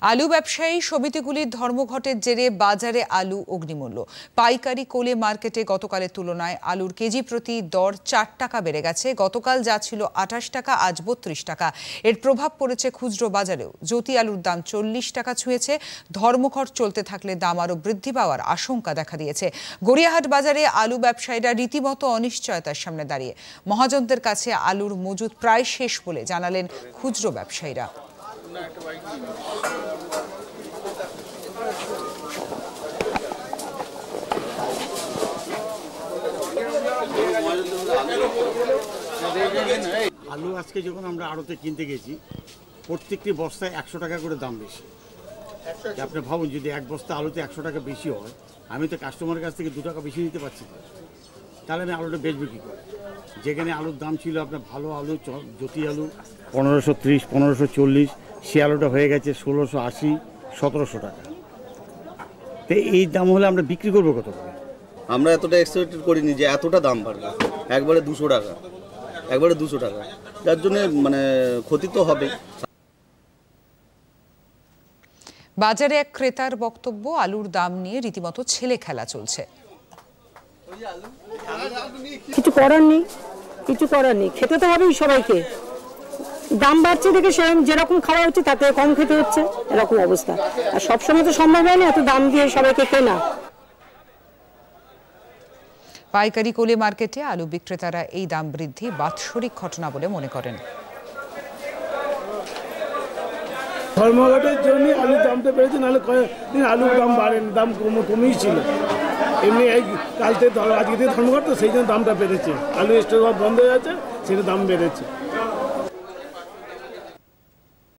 আলু ব্যবসায়ী সমিতিগুলির ধর্মঘটের জেরে বাজারে আলু অগ্নিমূল্য। পাইকারি কোলে মার্কেটে গতকালের তুলনায় আলুর কেজি প্রতি দর 4 টাকা বেড়ে গেছে। গতকাল যা ছিল 28 টাকা, আজ 32 টাকা। এর প্রভাব পড়েছে খুচরো বাজারেও। জ্যোতি আলুর দাম 40 টাকা ছুঁয়েছে। ধর্মঘট চলতে থাকলে দাম আরও বৃদ্ধি পাওয়ার আশঙ্কা দেখা দিয়েছে। গড়িয়াহাট বাজারে আলু ব্যবসায়ীরা রীতিমতো অনিশ্চয়তার সামনে দাঁড়িয়ে। মহাজনদের কাছে আলুর মজুদ প্রায় শেষ বলে জানালেন খুচরো ব্যবসায়ীরা। আলু আজকে যখন আমরা আড়তে কিনতে গেছি, প্রত্যেকটি বস্তায় 100 টাকা করে দাম বেশি। আপনি ভাবুন, যদি এক বস্তা আলুতে 100 টাকা বেশি হয়, আমি তো কাস্টমারের কাছ থেকে 2 টাকা বেশি নিতে পারছি না, তাহলে আমি আলুটা বেচবো কী করে? যেখানে আলুর দাম ছিল আপনার ভালো আলু, জ্যোতি আলু 1530, 1540, সে আলুটা হয়ে গেছে 1680, 1700 টাকা। তো এই দাম হলে আমরা বিক্রি করবো কত করে? আমরা এতটা এক্সপেক্টেড করিনি যে এতটা দাম বাড়বে। একবারে 200 টাকা, একবারে 200 টাকা, যার জন্য মানে ক্ষতি তো হবে। বাজারে এক ক্রেতার বক্তব্য, আলুর দাম নিয়ে রীতিমতো ছেলে খেলা চলছে। কিছু করার নেই, কিছু করার নেই, খেতে তো হবেই সবাইকে। দাম বাড়ছে দেখে যেরকম খাওয়া হচ্ছে তাতে কম খেতে হচ্ছে, এরকম অবস্থা। আর সবসময় তো সম্ভব হয় না এত দাম দিয়ে সবাইকে কেনা। পাইকারি কোলে মার্কেটে আলু বিক্রেতারা এই দাম বৃদ্ধি বাৎসরিক ঘটনা বলে মনে করেন। ধর্মঘটের জন্য আলুর দামটা বেড়েছে, নাহলে কয়েকদিন আলুর দাম বাড়েন, দাম কমেই ছিল। এমনি এই কালতে আজকে ধর্মঘট, তো সেই জন্য দামটা বেড়েছে। আলু স্টোর বন্ধ হয়ে আছে, সেটা দাম বেড়েছে।